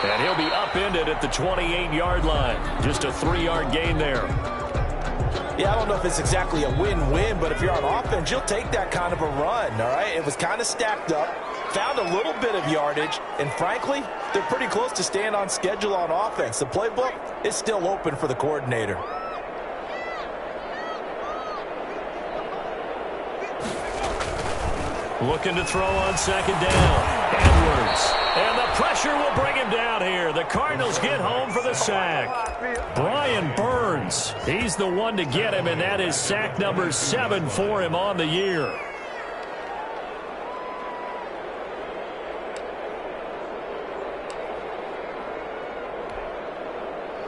And he'll be upended at the 28-yard line. Just a 3-yard gain there. Yeah, I don't know if it's exactly a win-win, but if you're on offense, you'll take that kind of a run, all right? It was kind of stacked up, found a little bit of yardage, and frankly, they're pretty close to staying on schedule on offense. The playbook is still open for the coordinator. Looking to throw on second down. Edwards. And the pressure will bring him down here. The Cardinals get home for the sack. Brian Burns. He's the one to get him, and that is sack number 7 for him on the year.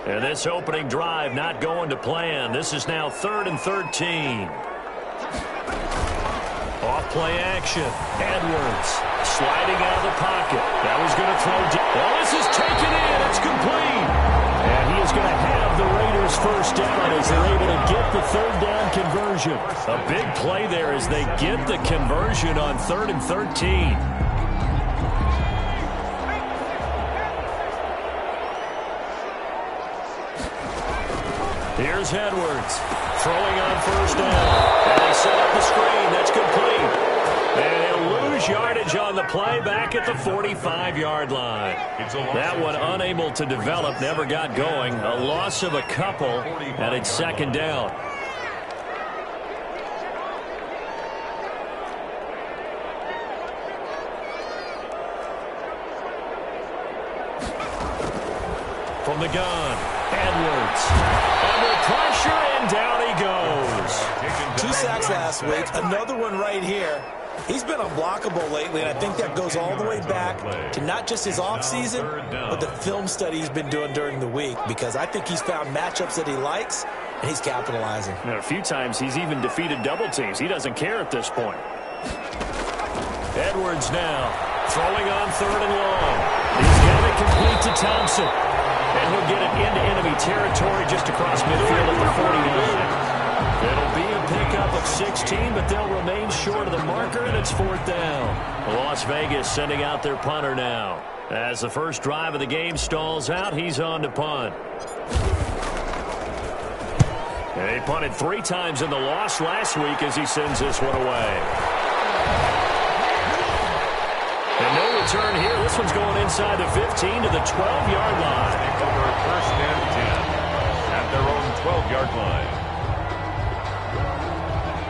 And this opening drive not going to plan. This is now 3rd and 13. Off play action. Edwards sliding out of the pocket. That was going to throw deep. Well, this is taken in. It's complete. And he is going to have the Raiders first down as they're able to get the 3rd down conversion. A big play there as they get the conversion on 3rd and 13. Here's Edwards throwing on first down. And they set up the screen. That's complete. And he'll lose yardage on the play back at the 45-yard line. That one unable to develop, never got going. A loss of a couple, and it's 2nd down. From the gun, Edwards. Under pressure, and down he goes. 2 sacks last week, another one right here. He's been unblockable lately, and I think that goes all the way back to not just his offseason, but the film study he's been doing during the week, because I think he's found matchups that he likes, and he's capitalizing. And a few times he's even defeated double teams. He doesn't care at this point. Edwards now throwing on 3rd and long. He's got it complete to Thompson. And he'll get it into enemy territory just across midfield at the 49. It'll be a pickup of 16, but they'll remain short of the marker, and it's 4th down. Las Vegas sending out their punter now. As the first drive of the game stalls out, he's on to punt. And he punted 3 times in the loss last week as he sends this one away. And no return here. This one's going inside the 15 to the 12-yard line. Over 1st and 10 at their own 12-yard line.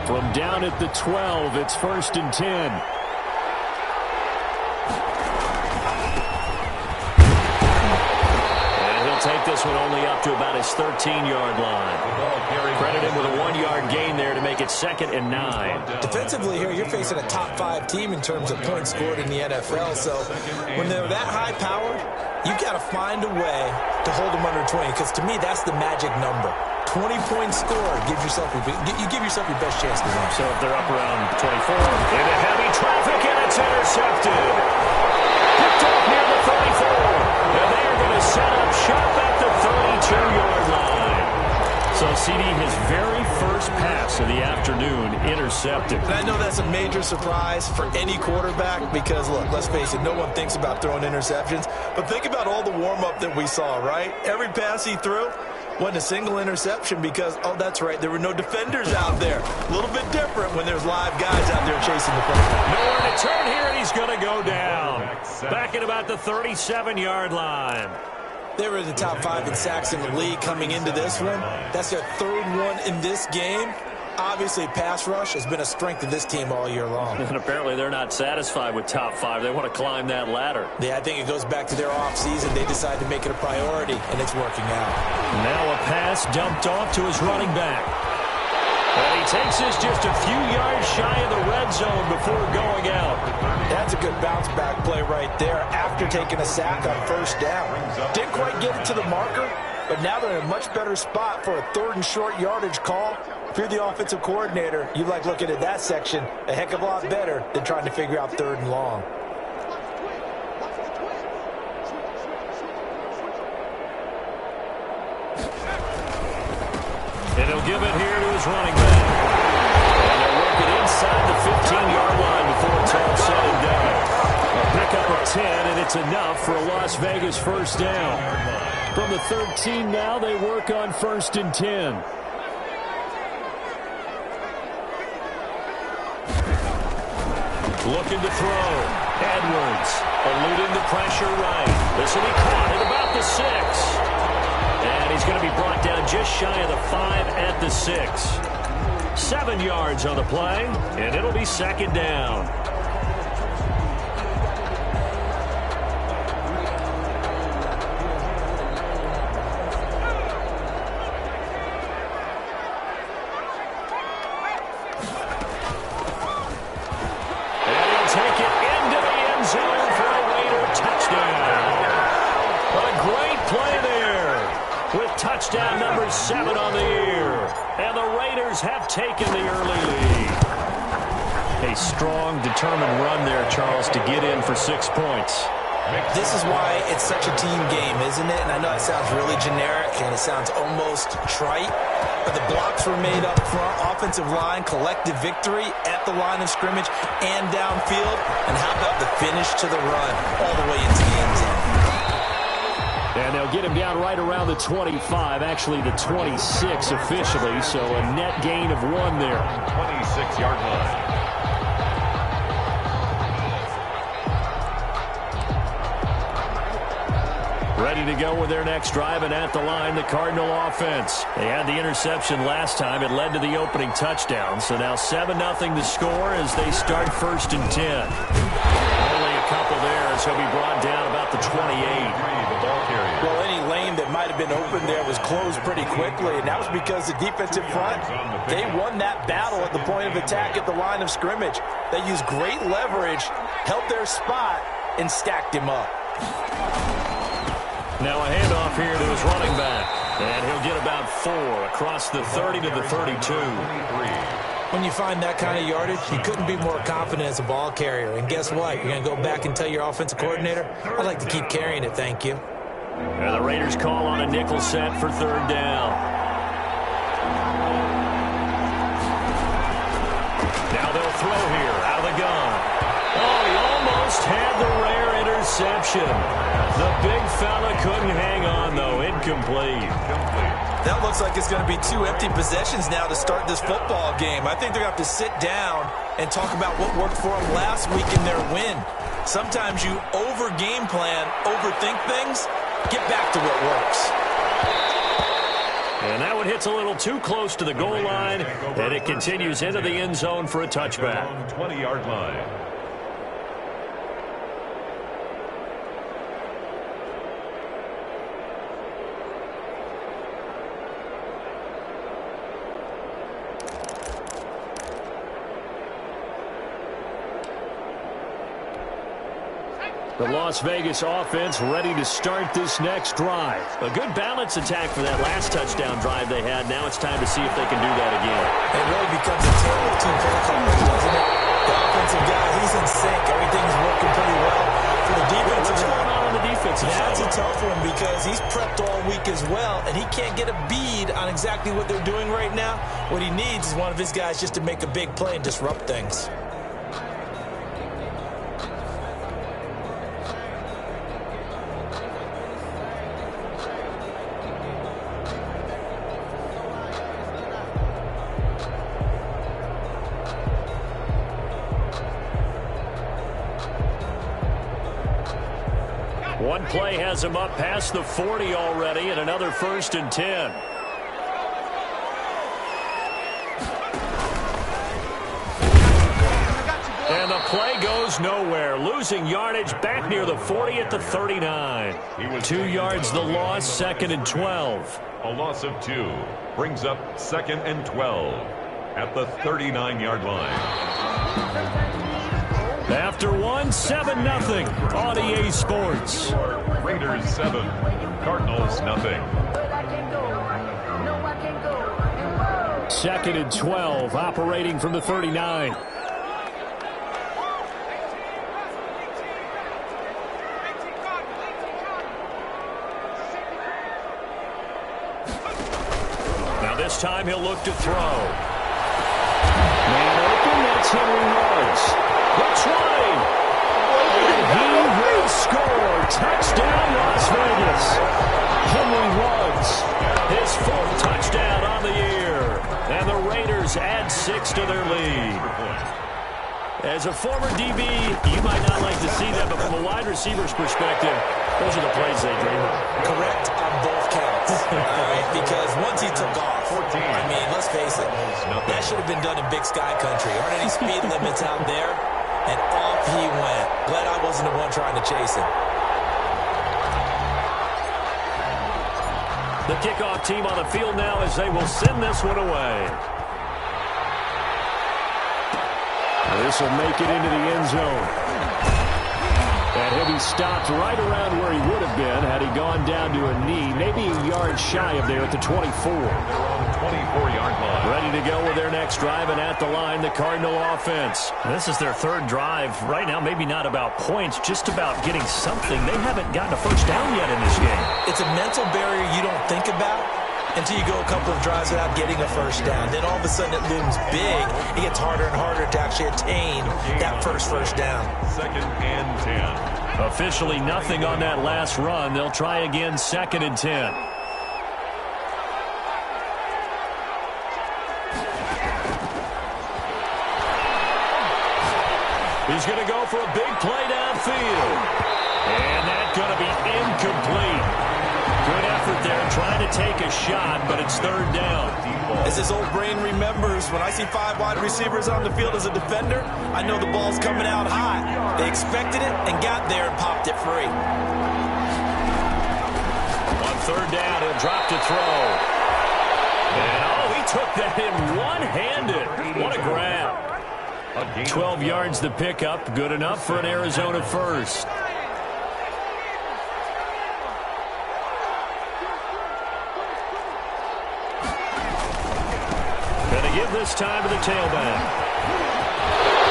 From down at the 12, it's 1st and 10. And he'll take this one only up to about his 13-yard line. Credit him with a 1-yard gain there to make it 2nd and 9. Defensively here, you're facing a top 5 team in terms of points scored in the NFL. So when they're that high powered, you got to find a way to hold them under 20, because to me, that's the magic number. 20 points scored, you give yourself your best chance to win. So if they're up around 24, into heavy traffic, and it's intercepted. Picked up near the 34. And they are going to set up shop at the 32-yard line. So CD, his very first pass of the afternoon intercepted. And I know that's a major surprise for any quarterback because, look, let's face it, no one thinks about throwing interceptions. But think about all the warm-up that we saw, right? Every pass he threw wasn't a single interception because, oh, that's right, there were no defenders out there. A little bit different when there's live guys out there chasing the football. Nowhere to turn here, and he's going to go down. Back at about the 37-yard line. They were in the top 5 in sacks in the league coming into this one. That's their 3rd one in this game. Obviously, pass rush has been a strength of this team all year long. And apparently they're not satisfied with top 5. They want to climb that ladder. Yeah, I think it goes back to their offseason. They decided to make it a priority, and it's working out. Now a pass dumped off to his running back. And he takes this just a few yards shy of the red zone before going out. That's a good bounce-back play right there after taking a sack on 1st down. Didn't quite get it to the marker, but now they're in a much better spot for a 3rd and short yardage call. If you're the offensive coordinator, you like looking at that section a heck of a lot better than trying to figure out 3rd and long. And he'll give it here to his running back. And they'll work it inside the 15-yard line before it's all said and done. A pickup of 10, and it's enough for a Las Vegas first down. From the 13 now, they work on 1st and 10. Looking to throw. Edwards eluding the pressure right. This will be caught at about the 6. And he's going to be brought down just shy of the 5 at the 6. 7 yards on the play, and it'll be 2nd down. Touchdown number 7 on the year. And the Raiders have taken the early lead. A strong, determined run there, Charles, to get in for 6 points. This is why it's such a team game, isn't it? And I know it sounds really generic and it sounds almost trite, but the blocks were made up front, offensive line, collective victory at the line of scrimmage and downfield. And how about the finish to the run all the way into the end zone? And they'll get him down right around the 25, actually the 26 officially, so a net gain of 1 there. 26-yard line. Ready to go with their next drive, and at the line, the Cardinal offense. They had the interception last time. It led to the opening touchdown, so now 7-0 to score as they start 1st and 10. Only a couple there as he'll be brought down about the 28. Well, any lane that might have been open there was closed pretty quickly, and that was because the defensive front, they won that battle at the point of attack at the line of scrimmage. They used great leverage, held their spot, and stacked him up. Now a handoff here to his running back, and he'll get about 4 across the 30 to the 32. When you find that kind of yardage, you couldn't be more confident as a ball carrier. And guess what? You're going to go back and tell your offensive coordinator, I'd like to keep carrying it, thank you. And the Raiders call on a nickel set for 3rd down. Now they'll throw here out of the gun. Oh, he almost had the rare interception. The big fella couldn't hang on, though. Incomplete. That looks like it's going to be 2 empty possessions now to start this football game. I think they're going to have to sit down and talk about what worked for them last week in their win. Sometimes you over-game plan, overthink things. Get back to what works. And that one hits a little too close to the goal line, and it continues into the end zone for a touchback. 20-yard line. The Las Vegas offense ready to start this next drive. A good balance attack for that last touchdown drive they had. Now it's time to see if they can do that again. It really becomes a tale of 2 footballers, doesn't it? The offensive guy, he's in sync. Everything's working pretty well. For the defensive What's going on the defensive side? That's a tough one because he's prepped all week as well, and he can't get a bead on exactly what they're doing right now. What he needs is one of his guys just to make a big play and disrupt things. One play has him up past the 40 already, and another 1st and 10. And the play goes nowhere, losing yardage back near the 40 at the 39. 2 yards the loss, 2nd and 12. A loss of 2 brings up 2nd and 12 at the 39-yard line. After 1, 7-0 on EA Sports. Raiders 7, Cardinals 0. 2nd and 12, operating from the 39. Now this time he'll look to throw. Man open, that's Henry Ruggs. The try. And he will score. Touchdown, Las Vegas. Henry Ruggs, his 4th touchdown on the year. And the Raiders add 6 to their lead. As a former DB, you might not like to see that, but from a wide receiver's perspective, those are the plays they dream of. Correct on both counts. All right, because once he took off, I mean, let's face it, that should have been done in Big Sky Country. Aren't any speed limits out there? And off he went. Glad I wasn't the one trying to chase him. The kickoff team on the field now as they will send this one away. This will make it into the end zone. And he'll be stopped right around where he would have been had he gone down to a knee, maybe a yard shy of there at the 24. They're on the 24-yard line. Ready to go with their next drive, and at the line, the Cardinal offense. This is their 3rd drive. Right now, maybe not about points, just about getting something. They haven't gotten a first down yet in this game. It's a mental barrier you don't think about until you go a couple of drives without getting a first down. Then all of a sudden it looms big. It gets harder and harder to actually attain that first down. 2nd and 10. Officially nothing on that last run. They'll try again, 2nd and 10. He's going to go for a big play downfield. And that's going to be incomplete. Good effort there, trying to take a shot, but it's 3rd down. As his old brain remembers, when I see 5 wide receivers on the field as a defender, I know the ball's coming out high. They expected it and got there and popped it free. On 3rd down, he'll drop to throw. And, he took that in one-handed. What a grab. 12 yards the pickup, good enough for an Arizona first. Give this time to the tailback.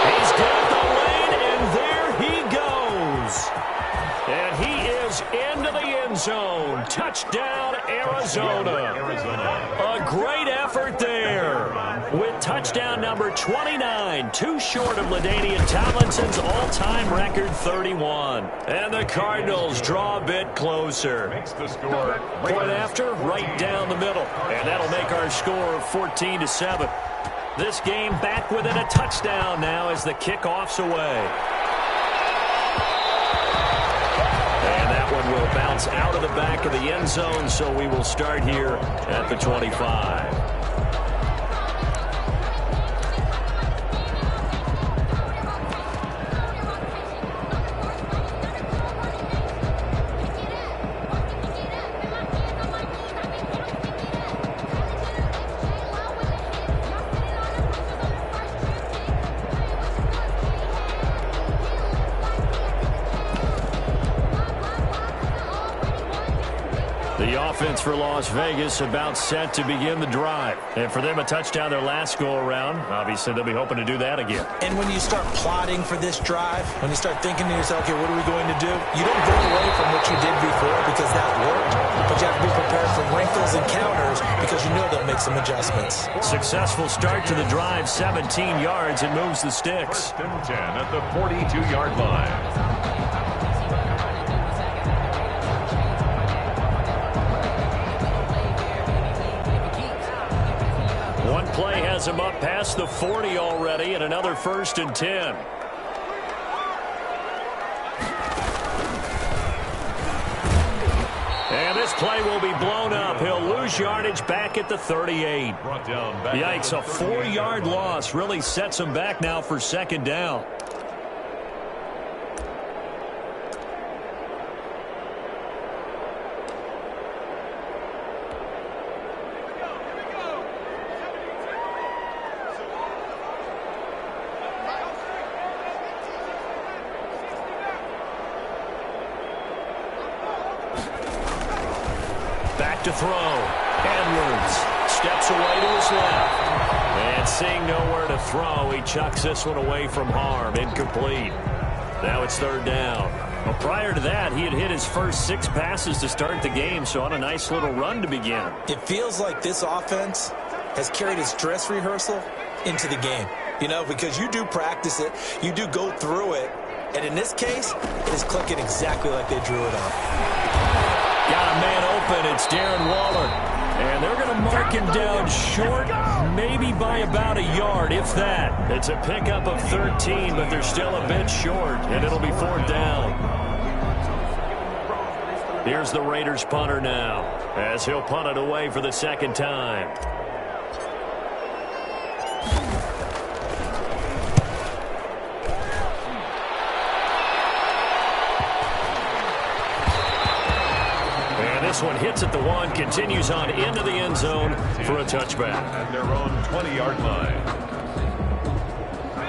He's got the lane, and there he goes. And he is into the end zone. Touchdown, Arizona. A great effort there. With touchdown number 29, too short of LaDainian Tomlinson's all-time record 31. And the Cardinals draw a bit closer. Makes the score. Point after, right down the middle. And that'll make our score 14-7. This game back within a touchdown now as the kickoff's away. And that one will bounce out of the back of the end zone, so we will start here at the 25. Offense for Las Vegas about set to begin the drive. And for them, a touchdown their last go-around. Obviously, they'll be hoping to do that again. And when you start plotting for this drive, when you start thinking to yourself, okay, what are we going to do? You don't go away from what you did before because that worked. But you have to be prepared for wrinkles and counters because you know they'll make some adjustments. Successful start to the drive, 17 yards, and moves the sticks. 1st and 10 at the 42-yard line. One play has him up past the 40 already, and another 1st and 10. And this play will be blown up. He'll lose yardage back at the 38. Yikes, a 4-yard loss really sets him back now for 2nd down. Back to throw. Edwards steps away to his left. And seeing nowhere to throw, he chucks this one away from harm. Incomplete. Now it's 3rd down. Well, prior to that, he had hit his first 6 passes to start the game, so on a nice little run to begin. It feels like this offense has carried its dress rehearsal into the game. You know, because you do practice it, you do go through it, And in this case, it is clicking exactly like they drew it up. Got a man open. It's Darren Waller. And they're going to mark him down short, maybe by about a yard, if that. It's a pickup of 13, but they're still a bit short, and it'll be 4th down. Here's the Raiders punter now, as he'll punt it away for the 2nd time. This one hits at the 1, continues on into the end zone for a touchback. At their own 20-yard line.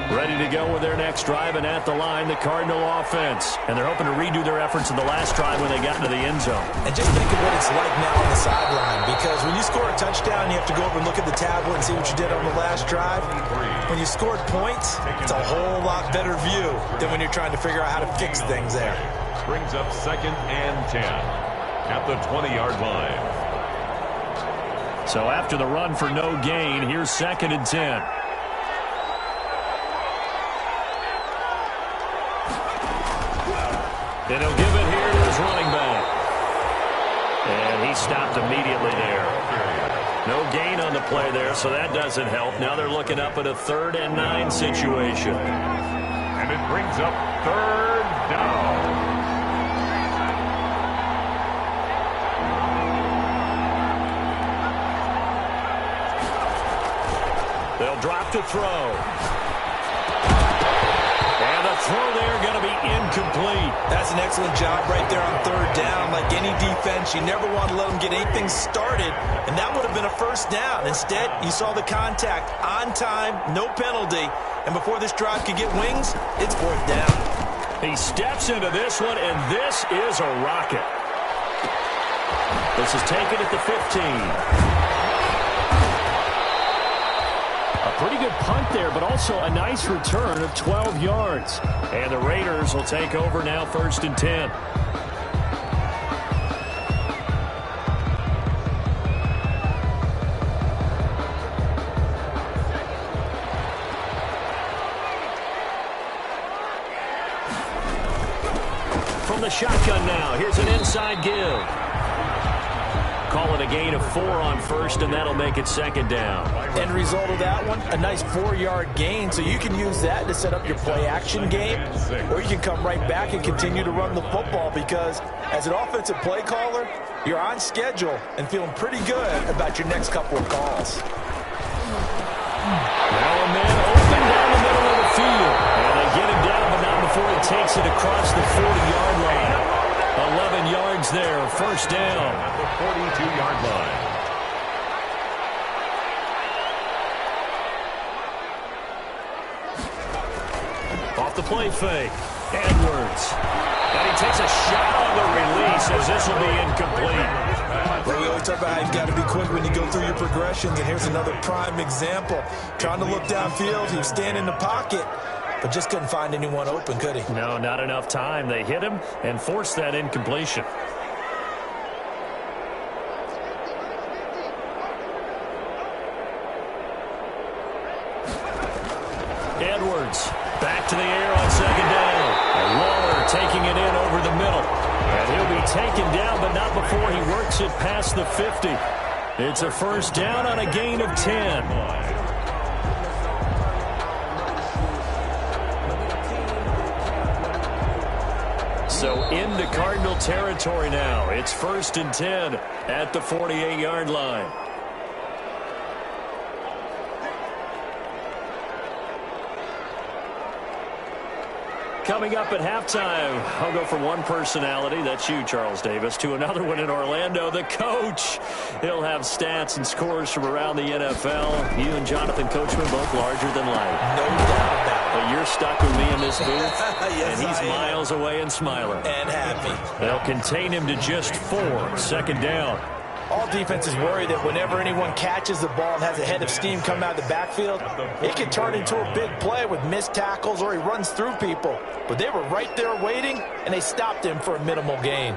Ready to go with their next drive, and at the line, the Cardinal offense. And they're hoping to redo their efforts in the last drive when they got into the end zone. And just think of what it's like now on the sideline, because when you score a touchdown, you have to go over and look at the tablet and see what you did on the last drive. When you scored points, it's a whole lot better view than when you're trying to figure out how to fix things there. Brings up 2nd and 10. At the 20-yard line. So after the run for no gain, here's 2nd and 10. And he'll give it here to his running back. And he stopped immediately there. No gain on the play there, so that doesn't help. Now they're looking up at a 3rd and 9 situation. And it brings up 3rd down. They'll drop to throw. And the throw there going to be incomplete. That's an excellent job right there on 3rd down. Like any defense, you never want to let them get anything started, and that would have been a 1st down. Instead, you saw the contact on time, no penalty, and before this drive could get wings, it's 4th down. He steps into this one, and this is a rocket. This is taken at the 15. Pretty good punt there, but also a nice return of 12 yards. And the Raiders will take over now, 1st and 10. From the shotgun now, here's an inside give. Call it a gain of 4 on 1st, and that'll make it 2nd down. End result of that one, a nice 4-yard gain, so you can use that to set up your play-action game, or you can come right back and continue to run the football, because as an offensive play caller, you're on schedule and feeling pretty good about your next couple of calls. Now a man open down the middle of the field, and they get him down, but not before he takes it across the 40-yard line. 11 yards there, 1st down. At the 42-yard line. Off the play fake, Edwards. And he takes a shot on the release as this will be incomplete. Well, we always talk about how you've got to be quick when you go through your progressions, and here's another prime example. Trying to look downfield, he was standing in the pocket, but just couldn't find anyone open, could he? No, not enough time. They hit him and forced that incompletion. Edwards back to the air on 2nd down. And Waller taking it in over the middle. And he'll be taken down, but not before he works it past the 50. It's a 1st down on a gain of 10. So into Cardinal territory now. It's 1st and 10 at the 48-yard line. Coming up at halftime, I'll go from one personality, that's you, Charles Davis, to another one in Orlando, the coach. He'll have stats and scores from around the NFL. You and Jonathan Coachman both larger than life. No doubt about it. But you're stuck with me in this booth, Yes, and he's miles away and smiling. And happy. They'll contain him to just 4, 2nd down. All defenses worry that whenever anyone catches the ball and has a head of steam come out of the backfield, it can turn into a big play with missed tackles or he runs through people. But they were right there waiting, and they stopped him for a minimal gain.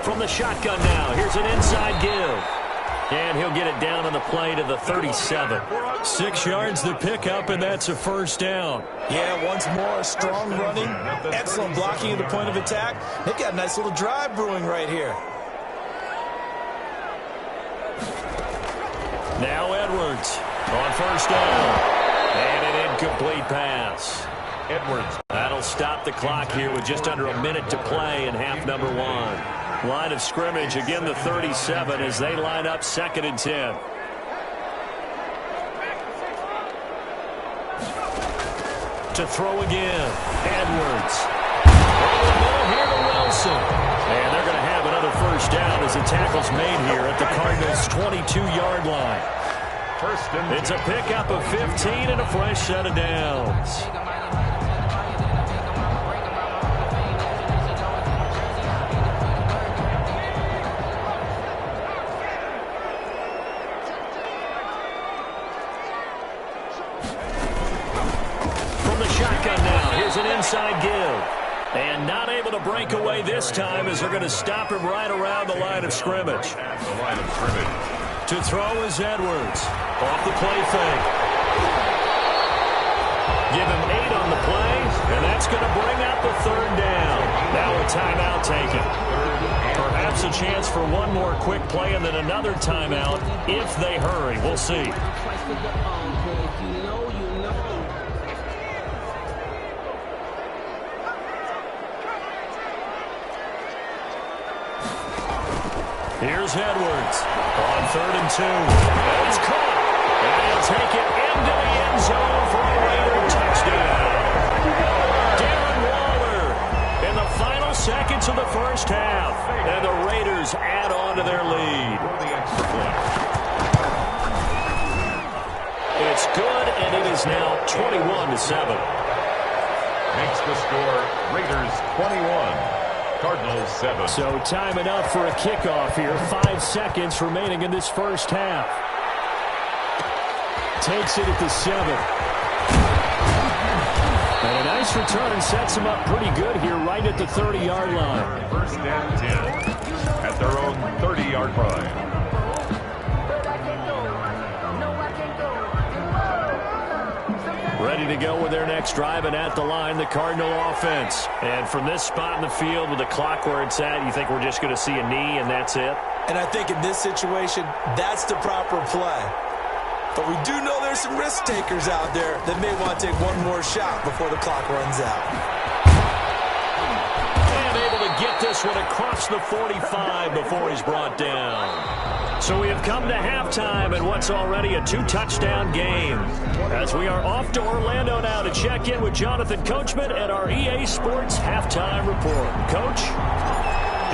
From the shotgun now, here's an inside give. And he'll get it down on the play to the 37. 6 yards the pickup, and that's a first down. Yeah, once more, strong running, excellent blocking at the point of attack. They've got a nice little drive brewing right here. Now Edwards on first down. And an incomplete pass. Edwards. That'll stop the clock here with just under a minute to play in half number 1. Line of scrimmage, again the 37 as they line up 2nd and 10. To throw again, Edwards. Over the middle here to Wilson. And they're going to have another first down as the tackle's made here at the Cardinals' 22-yard line. It's a pickup of 15 and a fresh set of downs. An inside give. And not able to break away this time as they're going to stop him right around the line of scrimmage. The line of scrimmage. To throw is Edwards. Off the play fake. Give him 8 on the play, and that's going to bring out the 3rd down. Now a timeout taken. Perhaps a chance for one more quick play and then another timeout if they hurry. We'll see. Here's Edwards on 3rd and 2. And it's caught. And they'll take it into the end zone for a Raider touchdown. Darren Waller in the final seconds of the first half. And the Raiders add on to their lead. It's good, and it is now 21-7. Makes the score Raiders 21. Cardinals 7. So time enough for a kickoff here. 5 seconds remaining in this first half. Takes it at the 7. And a nice return sets him up pretty good here right at the 30-yard line. First and 10 at their own 30-yard line. Ready to go with their next drive, and at the line, the Cardinal offense. And from this spot in the field with the clock where it's at, you think we're just going to see a knee and that's it? And I think in this situation, that's the proper play. But we do know there's some risk takers out there that may want to take one more shot before the clock runs out. And able to get this one across the 45 before he's brought down. So we have come to halftime in what's already a 2-touchdown game. As we are off to Orlando now to check in with Jonathan Coachman and our EA Sports halftime report. Coach,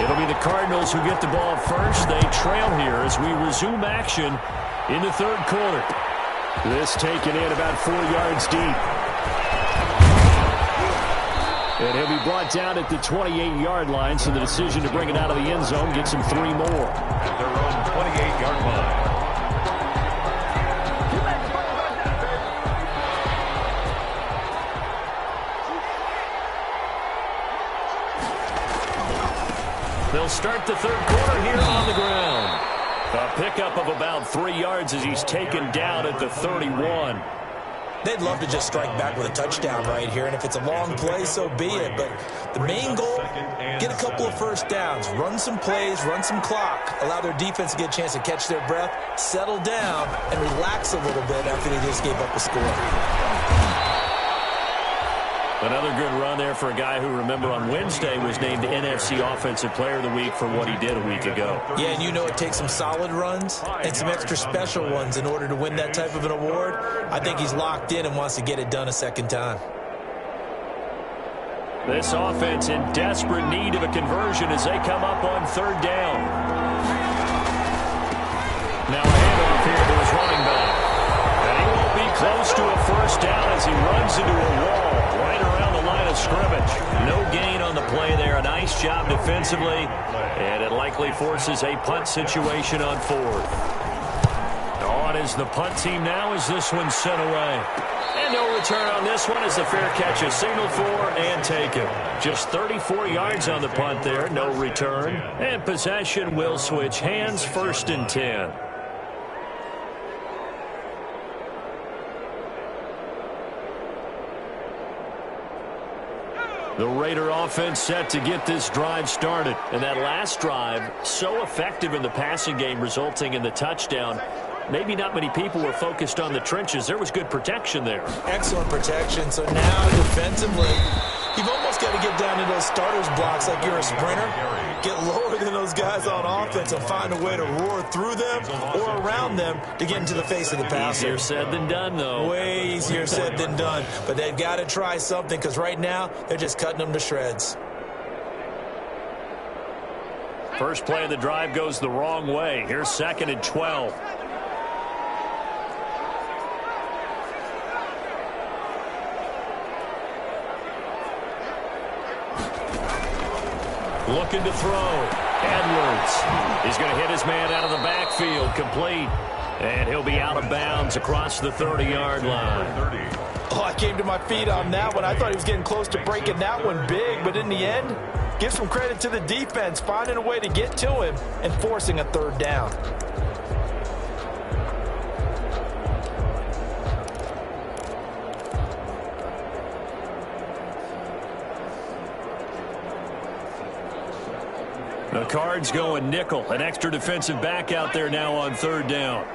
it'll be the Cardinals who get the ball first. They trail here as we resume action in the 3rd quarter. This taken in about 4 yards deep. And he'll be brought down at the 28-yard line, so the decision to bring it out of the end zone gets him 3 more. At their own 28-yard line. They'll start the 3rd quarter here on the ground. A pickup of about 3 yards as he's taken down at the 31. They'd love to just strike back with a touchdown right here, and if it's a long play, so be it. But the main goal, get a couple of first downs, run some plays, run some clock, allow their defense to get a chance to catch their breath, settle down, and relax a little bit after they just gave up a score. Another good run there for a guy who, remember, on Wednesday was named NFC Offensive Player of the Week for what he did a week ago. Yeah, and you know it takes some solid runs and some extra special ones in order to win that type of an award. I think he's locked in and wants to get it done a second time. This offense in desperate need of a conversion as they come up on 3rd down. Now a handoff here to his running back. And he won't be close to a first down as he runs into a wall right around the line of scrimmage. No gain on the play there. A nice job defensively. And it likely forces a punt situation on 4th. On is the punt team now as this one's sent away. And no return on this one as the fair catch is signaled for and taken. Just 34 yards on the punt there, no return. And possession will switch hands, 1st and 10. The Raider offense set to get this drive started. And that last drive, so effective in the passing game, resulting in the touchdown. Maybe not many people were focused on the trenches. There was good protection there. Excellent protection. So now defensively, you've almost got to get down to those starters blocks like you're a sprinter. Get lower than those guys on offense and find a way to roar through them or around them to get into the face of the passer. Easier said than done, though. Way easier said than done. But they've got to try something because right now they're just cutting them to shreds. First play of the drive goes the wrong way. Here's 2nd and 12. Looking to throw. Edwards. He's going to hit his man out of the backfield. Complete. And he'll be out of bounds across the 30-yard line. Oh, I came to my feet on that one. I thought he was getting close to breaking that one big, but in the end, give some credit to the defense, finding a way to get to him and forcing a 3rd down. The Cards going nickel. An extra defensive back out there now on 3rd down.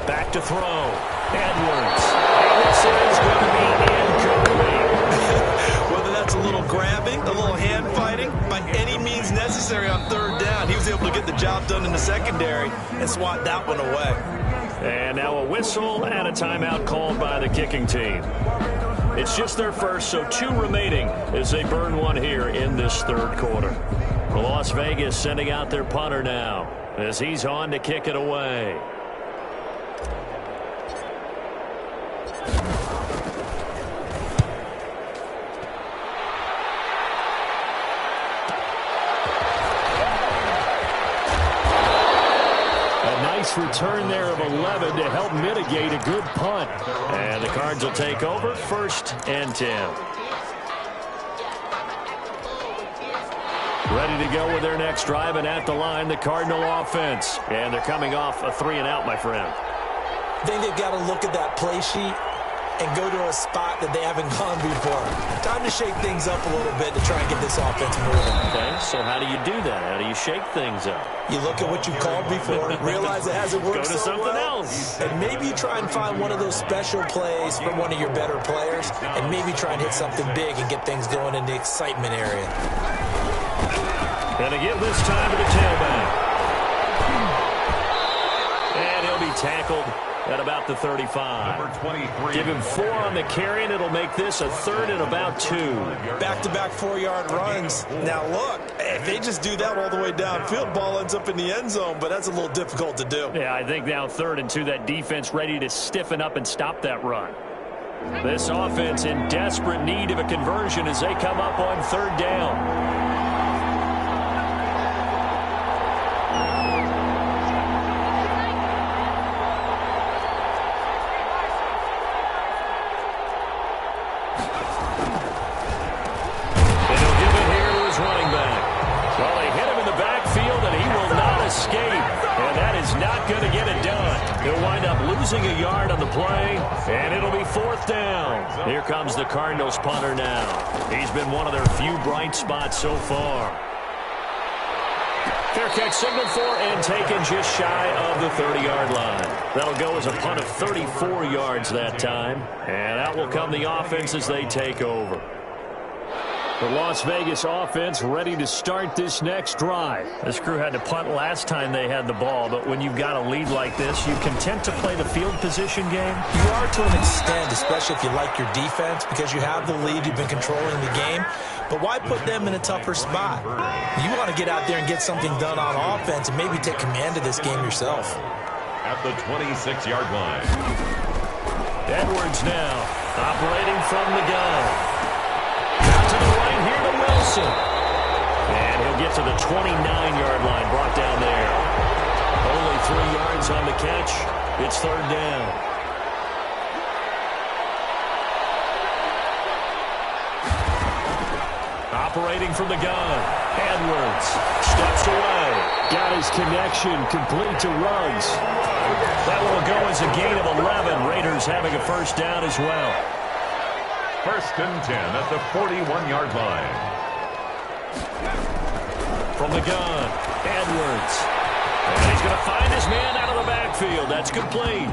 Back to throw. Edwards. And this is going to be incomplete. Whether that's a little grabbing, a little hand fighting, by any means necessary on 3rd down, he was able to get the job done in the secondary and swat that one away. And now a whistle and a timeout called by the kicking team. It's just their first, so 2 remaining as they burn one here in this 3rd quarter. Las Vegas sending out their punter now as he's on to kick it away. Return there of 11 to help mitigate a good punt. And the Cards will take over 1st and 10. Ready to go with their next drive, and at the line, the Cardinal offense. And they're coming off a 3-and-out, my friend. I think they've got to look at that play sheet and go to a spot that they haven't gone before. Time to shake things up a little bit to try and get this offense moving. Okay, so how do you do that? How do you shake things up? You look at what you called before, realize it hasn't worked so well. Go to something else. And maybe you try and find one of those special plays from one of your better players, and maybe try and hit something big and get things going in the excitement area. And again this time to the tailback. And he'll be tackled at about the 35. Number 23. Give him 4 on the carry, and it'll make this a 3rd and about 2. Back-to-back 4-yard runs. Now, look, if they just do that all the way downfield, ball ends up in the end zone, but that's a little difficult to do. Yeah, I think now 3rd and 2, that defense ready to stiffen up and stop that run. This offense in desperate need of a conversion as they come up on 3rd down. Losing a yard on the play, and it'll be 4th down. Here comes the Cardinals punter now. He's been one of their few bright spots so far. Fair catch signaled for and taken just shy of the 30-yard line. That'll go as a punt of 34 yards that time, and out will come the offense as they take over. The Las Vegas offense ready to start this next drive. This crew had to punt last time they had the ball, but when you've got a lead like this, you content to play the field position game? You are to an extent, especially if you like your defense, because you have the lead, you've been controlling the game. But why put them in a tougher spot? You want to get out there and get something done on offense and maybe take command of this game yourself. At the 26-yard line. Edwards now operating from the gun. To the right here to Wilson. And he'll get to the 29-yard line, brought down there. Only 3 yards on the catch. It's 3rd down. Operating from the gun. Edwards steps away. Got his connection complete to Ruggs. That will go as a gain of 11. Raiders having a first down as well. First and 10 at the 41-yard line. From the gun, Edwards. And he's going to find his man out of the backfield. That's complete.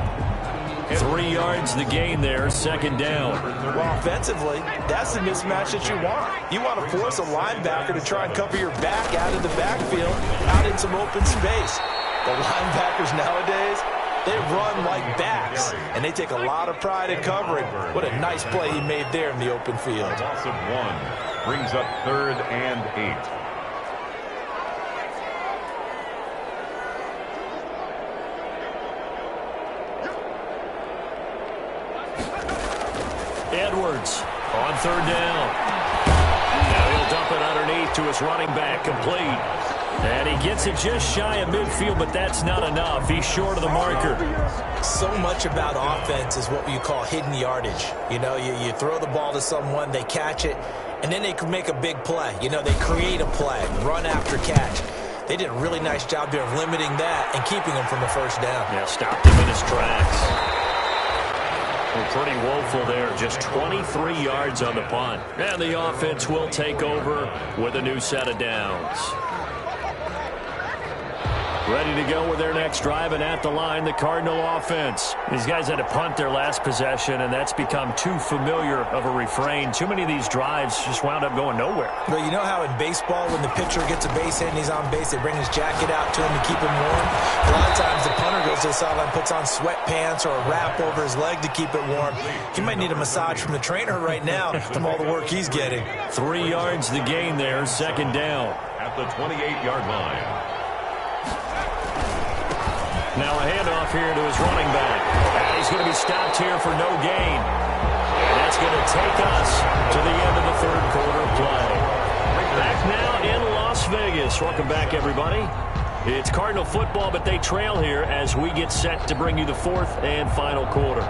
3 yards the gain there, second down. Well, offensively, that's the mismatch that you want. You want to force a linebacker to try and cover your back out of the backfield, out in some open space. The linebackers nowadays, they run like backs, and they take a lot of pride in covering. What a nice play he made there in the open field. A loss of 1 brings up 3rd and 8. Edwards on 3rd down. Now he'll dump it underneath to his running back, complete. And he gets it just shy of midfield, but that's not enough. He's short of the marker. So much about offense is what you call hidden yardage. You know, you throw the ball to someone, they catch it, and then they can make a big play. You know, they create a play, run after catch. They did a really nice job there of limiting that and keeping him from the first down. Yeah, stopped him in his tracks. Pretty woeful there, just 23 yards on the punt. And the offense will take over with a new set of downs. Ready to go with their next drive, and at the line, the Cardinal offense. These guys had to punt their last possession, and that's become too familiar of a refrain. Too many of these drives just wound up going nowhere. But you know how in baseball, when the pitcher gets a base hit and he's on base, they bring his jacket out to him to keep him warm? A lot of times the punter goes to the sideline, puts on sweatpants or a wrap over his leg to keep it warm. He might need a massage from the trainer right now from all the work he's getting. 3 yards the gain there, second down. At the 28-yard line. Now a handoff here to his running back. And he's going to be stopped here for no gain. And that's going to take us to the end of the third quarter play. Back now in Las Vegas. Welcome back, everybody. It's Cardinal football, but they trail here as we get set to bring you the fourth and final quarter.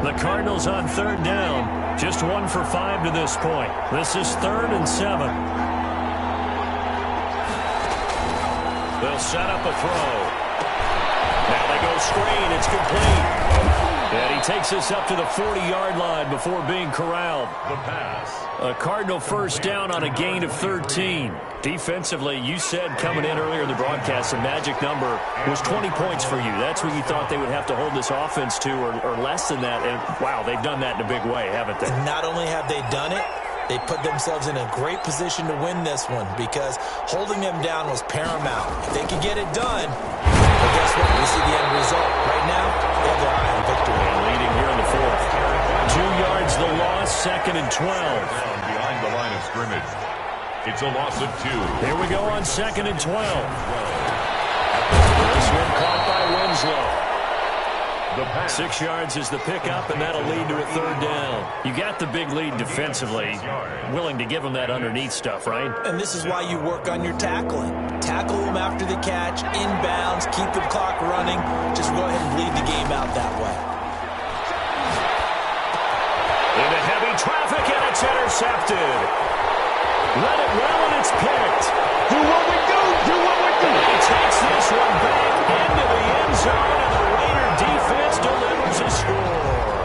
The Cardinals on 3rd down. Just 1 for 5 to this point. This is 3rd and 7. They'll set up a throw. Now they go screen. It's complete. And he takes us up to the 40-yard line before being corralled. The pass. A Cardinal first down on a gain of 13. Defensively, you said coming in earlier in the broadcast, the magic number was 20 points for you. That's what you thought they would have to hold this offense to, or less than that. And, wow, they've done that in a big way, haven't they? And not only have they done it, they put themselves in a great position to win this one because holding them down was paramount. If they could get it done, well, guess what? We see the end result. Right now, they have their eye on victory. And leading here in the fourth. 2 yards the loss, 2nd and 12. Behind the line of scrimmage. It's a loss of 2. Here we go on 2nd and 12. This one caught by Winslow. 6 yards is the pickup, and that'll lead to a 3rd down. You got the big lead defensively. Willing to give them that underneath stuff, right? And this is why you work on your tackling. Tackle them after the catch, inbounds, keep the clock running. Just go ahead and bleed the game out that way. Into heavy traffic, and it's intercepted. Let it well, and it's picked. Do what we do, do what we do. He takes this one back into the end zone, and the Raider defense delivers a score.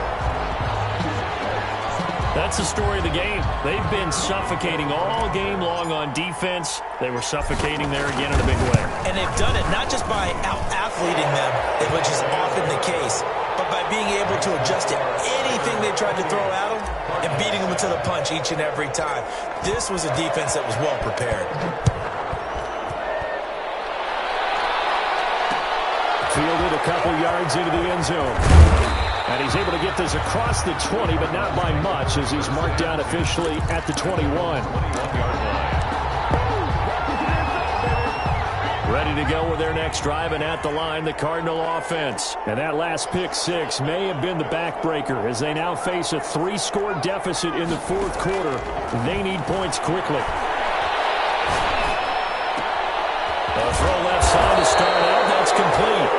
That's the story of the game. They've been suffocating all game long on defense. They were suffocating there again in a big way. And they've done it not just by out-athleting them, which is often the case, but by being able to adjust to anything they tried to throw at them and beating them to the punch each and every time. This was a defense that was well prepared. Fielded a couple yards into the end zone. And he's able to get this across the 20, but not by much, as he's marked down officially at the 21. Ready to go with their next drive, and at the line, the Cardinal offense. And that last pick six may have been the backbreaker, as they now face a 3-score deficit in the fourth quarter. They need points quickly. A throw left side to start out. That's complete.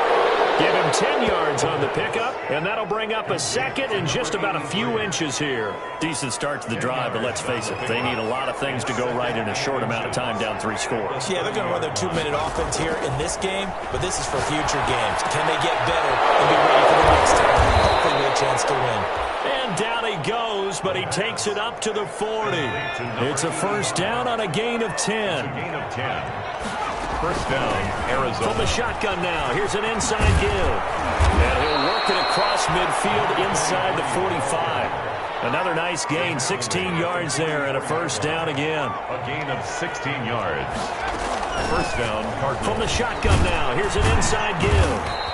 Give him gained 10 yards on the pickup, and that'll bring up a second and just about a few inches here. Decent start to the drive, but let's face it, they need a lot of things to go right in a short amount of time down 3 scores. Yeah, they're going to run their 2-minute offense here in this game, but this is for future games. Can they get better and be ready for the next time? Hopefully with a chance to win. And down he goes, but he takes it up to the 40. It's a first down on a gain of 10. Gain of 10. First down, Arizona. From the shotgun now. Here's an inside give. And he'll work it across midfield inside the 45. Another nice gain, 16 yards there, and a first down again. A gain of 16 yards. First down, Cardinals. From the shotgun now. Here's an inside give.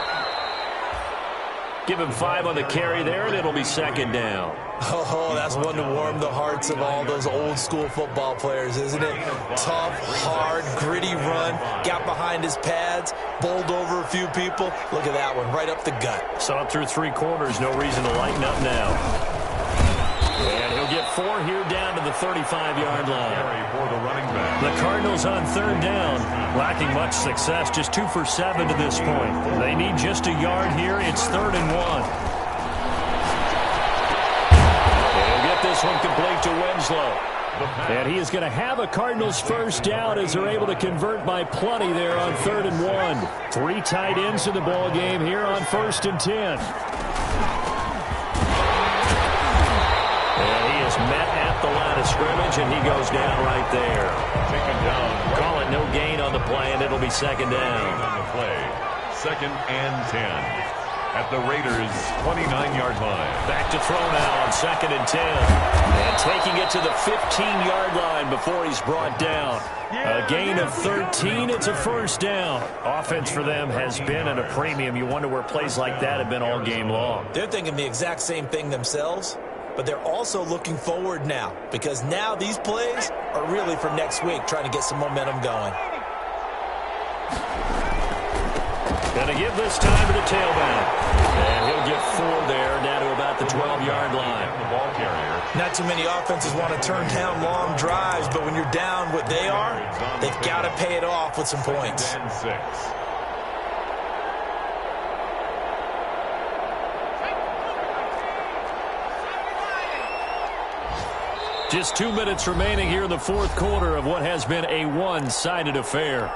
Give him 5 on the carry there, and it'll be second down. Oh, that's one to warm the hearts of all those old-school football players, isn't it? Tough, hard, gritty run, got behind his pads, bowled over a few people. Look at that one, right up the gut. Saw it through 3 quarters, no reason to lighten up now. And he'll get 4 here down to the 35-yard line. For the running back. The Cardinals on third down, lacking much success, just 2 for 7 to this point. They need just a yard here. It's 3rd and 1. He'll get this one complete to Winslow. And he is going to have a Cardinals first down as they're able to convert by plenty there on 3rd and 1. 3 tight ends in the ball game here on 1st and 10. Met at the line of scrimmage, and he goes down right there. Taken down. Call it no gain on the play, and it'll be second down. On the play. 2nd and 10. At the Raiders' 29-yard line. Back to throw now on 2nd and 10. And taking it to the 15-yard line before he's brought down. A gain of 13. It's a first down. Offense for them has been at a premium. You wonder where plays like that have been all game long. They're thinking the exact same thing themselves. But they're also looking forward now, because now these plays are really for next week, trying to get some momentum going. Going to give this time to the tailback. And he'll get 4 there, down to about the 12-yard line. The ball carrier. Not too many offenses want to turn down long drives, but when you're down what they are, they've got to pay it off with some points. 2nd and 6. Just 2 minutes remaining here in the 4th quarter of what has been a one-sided affair.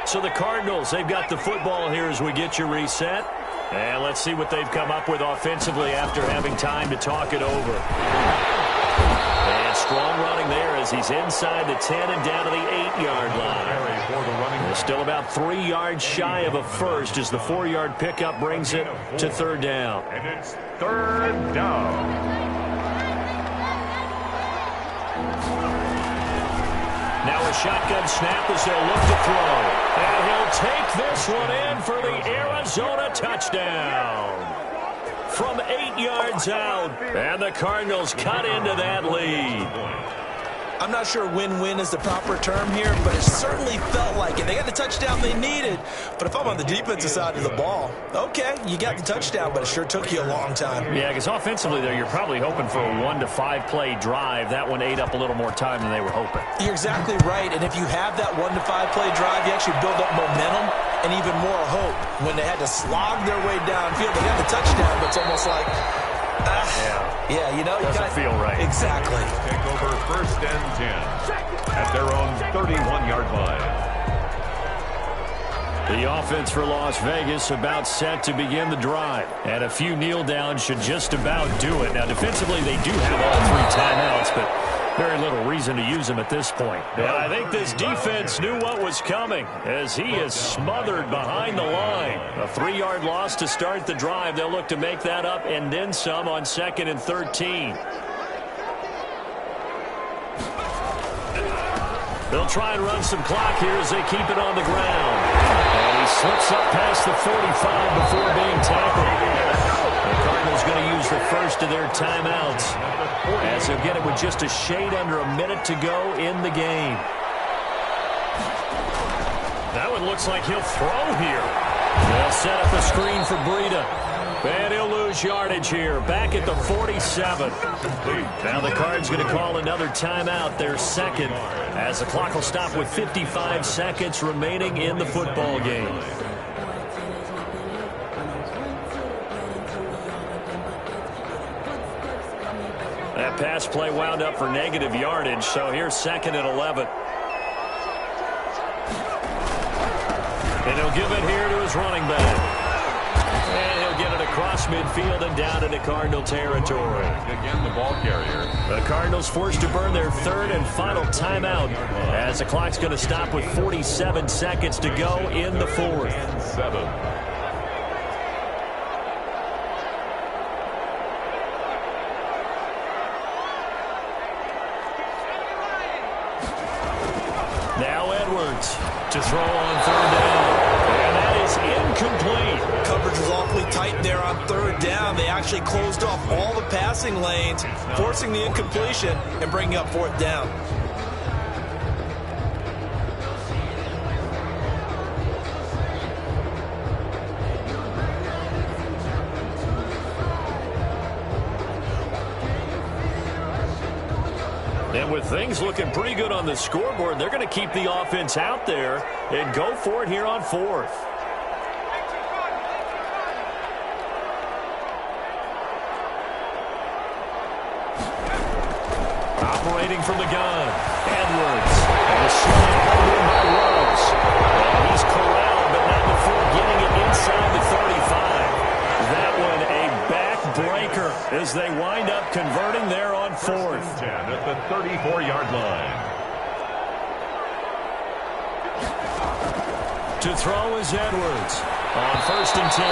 So the Cardinals, they've got the football here as we get you reset. And let's see what they've come up with offensively after having time to talk it over. And strong running there as he's inside the 10 and down to the 8-yard line. They're still about 3 yards shy of a first as the 4-yard pickup brings it to 3rd down. And it's 3rd down. Now a shotgun snap as they'll look to throw. And he'll take this one in for the Arizona touchdown. From 8 yards out. And the Cardinals cut into that lead. I'm not sure win-win is the proper term here, but it certainly felt like it. They got the touchdown they needed. But if I'm on the defensive side of the ball, okay, you got the touchdown, but it sure took you a long time. Yeah, because offensively there, you're probably hoping for a 1 to 5 play drive. That one ate up a little more time than they were hoping. You're exactly right, and if you have that 1 to 5 play drive, you actually build up momentum and even more hope. When they had to slog their way downfield, they got the touchdown, but it's almost like, yeah, you know, you doesn't feel right. Exactly. Take over 1st and 10 at their own 31-yard line. The offense for Las Vegas about set to begin the drive. And a few kneel downs should just about do it. Now, defensively, they do have all 3 timeouts, but very little reason to use them at this point. And I think this defense knew what was coming as he is smothered behind the line. A 3-yard loss to start the drive. They'll look to make that up and then some on 2nd and 13. They'll try and run some clock here as they keep it on the ground. And he slips up past the 45 before being tackled. The Cardinals going to use the first of their timeouts as they'll get it with just a shade under a minute to go in the game. That one looks like he'll throw here. They'll set up a screen for Breida. And he'll lose yardage here, back at the 47. Now the Cards going to call another timeout, their second, as the clock will stop with 55 seconds remaining in the football game. That pass play wound up for negative yardage, so here's 2nd and 11. And he'll give it here to his running back. And he'll get it across midfield and down into Cardinal territory. Again, the ball carrier. The Cardinals forced to burn their 3rd and final timeout as the clock's going to stop with 47 seconds to go in the 4th. And 7. Now Edwards to throw on 3rd down. And that is incomplete. Coverage was awfully tight there on 3rd down. They actually closed off all the passing lanes, forcing the incompletion and bringing up 4th down. And with things looking pretty good on the scoreboard, they're going to keep the offense out there and go for it here on 4th. Operating from the gun, Edwards. And a slant held in by Rose. And he's corralled, but not before getting it inside the 35. That one a backbreaker as they wind up converting there on 4th. 10 at the 34-yard line. To throw is Edwards on 1st and 10.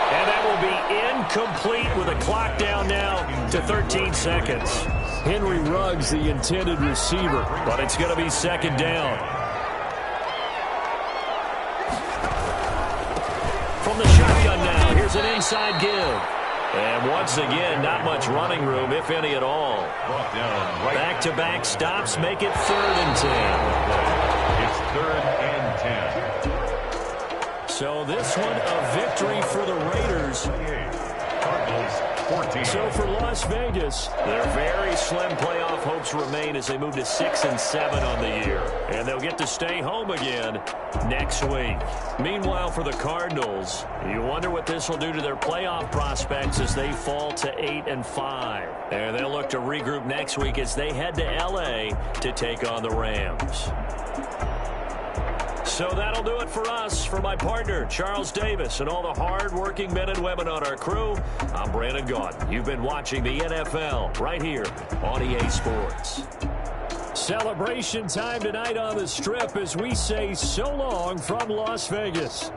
And that will be incomplete with a clock down now to 13 seconds. Henry Ruggs, the intended receiver, but it's going to be 2nd down. From the shotgun now, here's an inside give. And once again, not much running room, if any at all. Brought down right. Back-to-back stops make it 3rd and 10. It's 3rd and 10. So this one a victory for the Raiders. Cardinals 14. So for Las Vegas, their very slim playoff hopes remain as they move to 6-7 on the year. And they'll get to stay home again next week. Meanwhile, for the Cardinals, you wonder what this will do to their playoff prospects as they fall to 8-5. And they'll look to regroup next week as they head to L.A. to take on the Rams. So that'll do it for us. For my partner, Charles Davis, and all the hard-working men and women on our crew, I'm Brandon Gaudin. You've been watching the NFL right here on EA Sports. Celebration time tonight on the Strip as we say so long from Las Vegas.